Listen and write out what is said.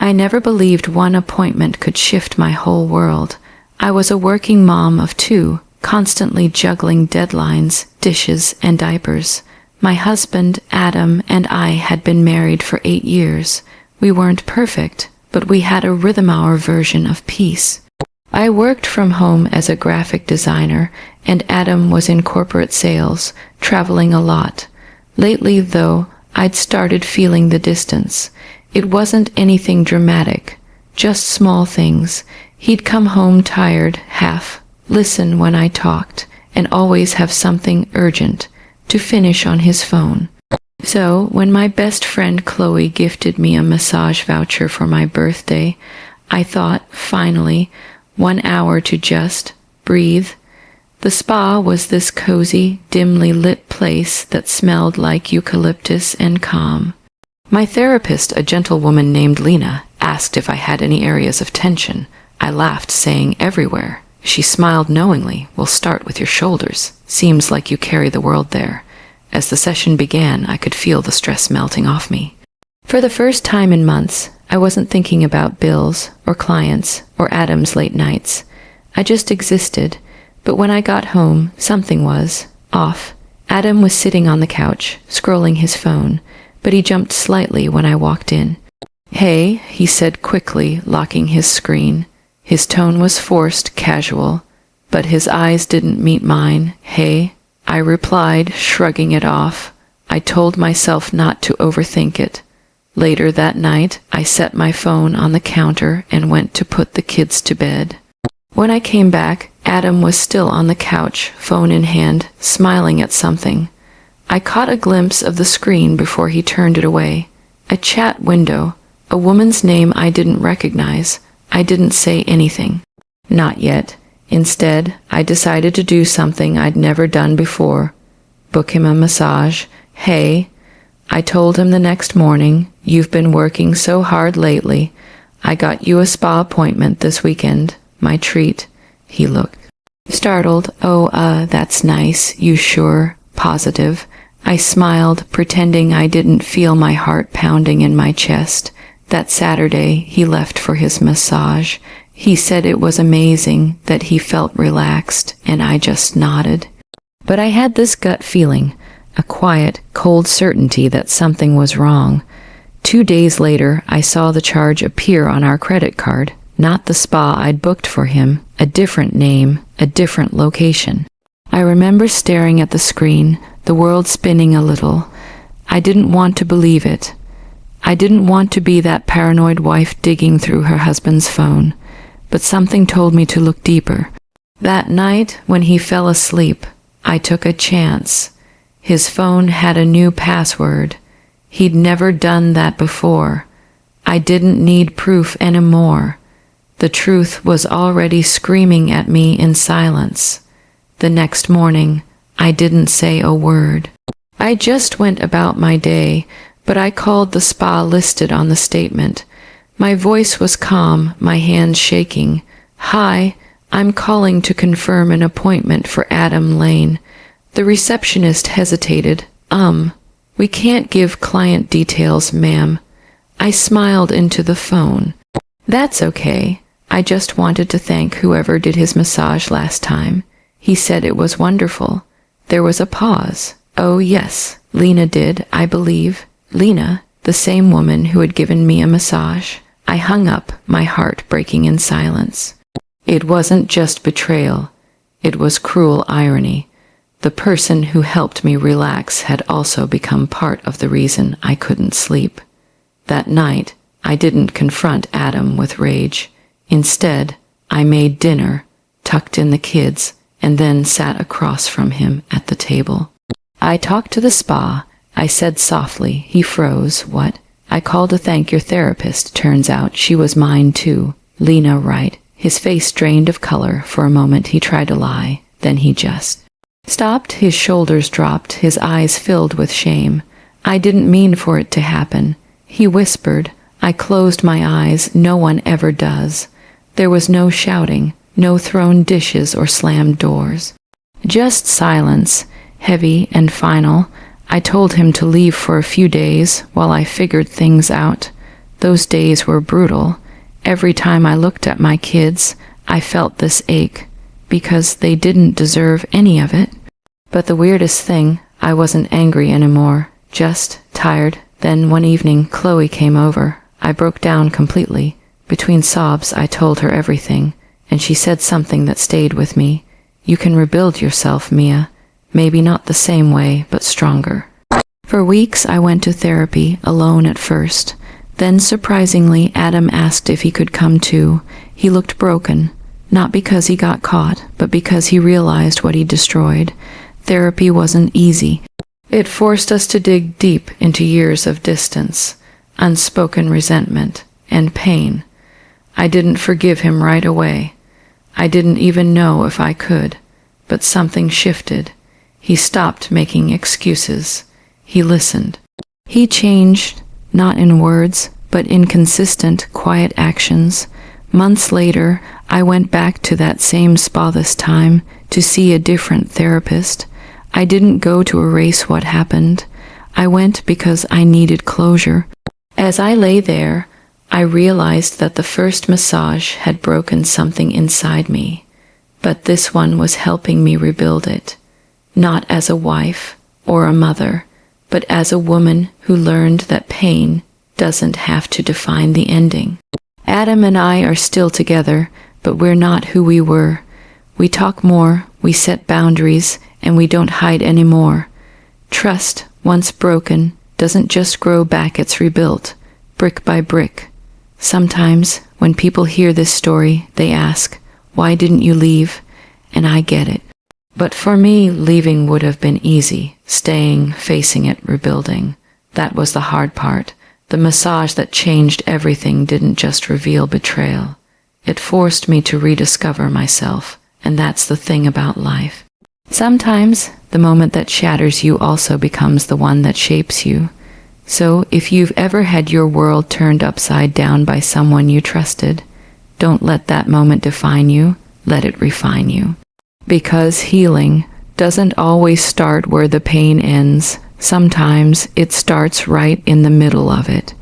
I never believed one appointment could shift my whole world. I was a working mom of two, constantly juggling deadlines, dishes, and diapers. My husband, Adam, and I had been married for 8 years. We weren't perfect, but we had a rhythm-hour version of peace. I worked from home as a graphic designer, and Adam was in corporate sales, traveling a lot. Lately, though, I'd started feeling the distance. It wasn't anything dramatic, just small things. He'd come home tired, listen when I talked, and always have something urgent to finish on his phone. So, when my best friend Chloe gifted me a massage voucher for my birthday, I thought, finally, 1 hour to just breathe. The spa was this cozy, dimly lit place that smelled like eucalyptus and calm. My therapist, a gentlewoman named Lena, asked if I had any areas of tension. I laughed, saying everywhere. She smiled knowingly. We'll start with your shoulders. Seems like you carry the world there. As the session began, I could feel the stress melting off me. For the first time in months, I wasn't thinking about bills, or clients, or Adam's late nights. I just existed. But when I got home, something was off. Adam was sitting on the couch, scrolling his phone, but he jumped slightly when I walked in. "Hey," he said quickly, locking his screen. His tone was forced, casual, but his eyes didn't meet mine. "Hey," I replied, shrugging it off. I told myself not to overthink it. Later that night, I set my phone on the counter and went to put the kids to bed. When I came back, Adam was still on the couch, phone in hand, smiling at something. I caught a glimpse of the screen before he turned it away. A chat window, a woman's name I didn't recognize. I didn't say anything. Not yet. Instead, I decided to do something I'd never done before. Book him a massage. "Hey," I told him the next morning, "you've been working so hard lately. I got you a spa appointment this weekend. My treat." He looked startled. "Oh, that's nice. You sure? Positive?" I smiled, pretending I didn't feel my heart pounding in my chest. That Saturday, he left for his massage. He said it was amazing, that he felt relaxed, and I just nodded. But I had this gut feeling, a quiet, cold certainty that something was wrong. 2 days later, I saw the charge appear on our credit card. Not the spa I'd booked for him, a different name, a different location. I remember staring at the screen, the world spinning a little. I didn't want to believe it. I didn't want to be that paranoid wife digging through her husband's phone, but something told me to look deeper. That night, when he fell asleep, I took a chance. His phone had a new password. He'd never done that before. I didn't need proof anymore. The truth was already screaming at me in silence. The next morning, I didn't say a word. I just went about my day, but I called the spa listed on the statement. My voice was calm, my hands shaking. "Hi, I'm calling to confirm an appointment for Adam Lane." The receptionist hesitated. We can't give client details, ma'am." I smiled into the phone. "That's okay. I just wanted to thank whoever did his massage last time. He said it was wonderful." There was a pause. "Oh, yes, Lena did, I believe." Lena, the same woman who had given me a massage. I hung up, my heart breaking in silence. It wasn't just betrayal. It was cruel irony. The person who helped me relax had also become part of the reason I couldn't sleep. That night, I didn't confront Adam with rage. Instead, I made dinner, tucked in the kids, and then sat across from him at the table. I talked to the spa. I said softly. He froze. "What?" "I called to thank your therapist. Turns out she was mine too." "Lena, right?" His face drained of color. For a moment he tried to lie. Then he just stopped. His shoulders dropped. His eyes filled with shame. "I didn't mean for it to happen," he whispered. I closed my eyes. No one ever does. There was no shouting, no thrown dishes or slammed doors. Just silence, heavy and final. I told him to leave for a few days while I figured things out. Those days were brutal. Every time I looked at my kids, I felt this ache, because they didn't deserve any of it. But the weirdest thing, I wasn't angry anymore, just tired. Then one evening, Chloe came over. I broke down completely. Between sobs, I told her everything, and she said something that stayed with me. You can rebuild yourself, Mia. Maybe not the same way, but stronger. For weeks, I went to therapy, alone at first. Then, surprisingly, Adam asked if he could come too. He looked broken, not because he got caught, but because he realized what he destroyed. Therapy wasn't easy. It forced us to dig deep into years of distance, unspoken resentment, and pain. I didn't forgive him right away. I didn't even know if I could, but something shifted. He stopped making excuses. He listened. He changed, not in words, but in consistent, quiet actions. Months later, I went back to that same spa this time to see a different therapist. I didn't go to erase what happened. I went because I needed closure. As I lay there, I realized that the first massage had broken something inside me, but this one was helping me rebuild it, not as a wife or a mother, but as a woman who learned that pain doesn't have to define the ending. Adam and I are still together, but we're not who we were. We talk more, we set boundaries, and we don't hide anymore. Trust, once broken, doesn't just grow back, it's rebuilt, brick by brick. Sometimes, when people hear this story, they ask, "Why didn't you leave?" And I get it. But for me, leaving would have been easy. Staying, facing it, rebuilding. That was the hard part. The massage that changed everything didn't just reveal betrayal. It forced me to rediscover myself, and that's the thing about life. Sometimes, the moment that shatters you also becomes the one that shapes you. So, if you've ever had your world turned upside down by someone you trusted, don't let that moment define you, let it refine you. Because healing doesn't always start where the pain ends. Sometimes it starts right in the middle of it.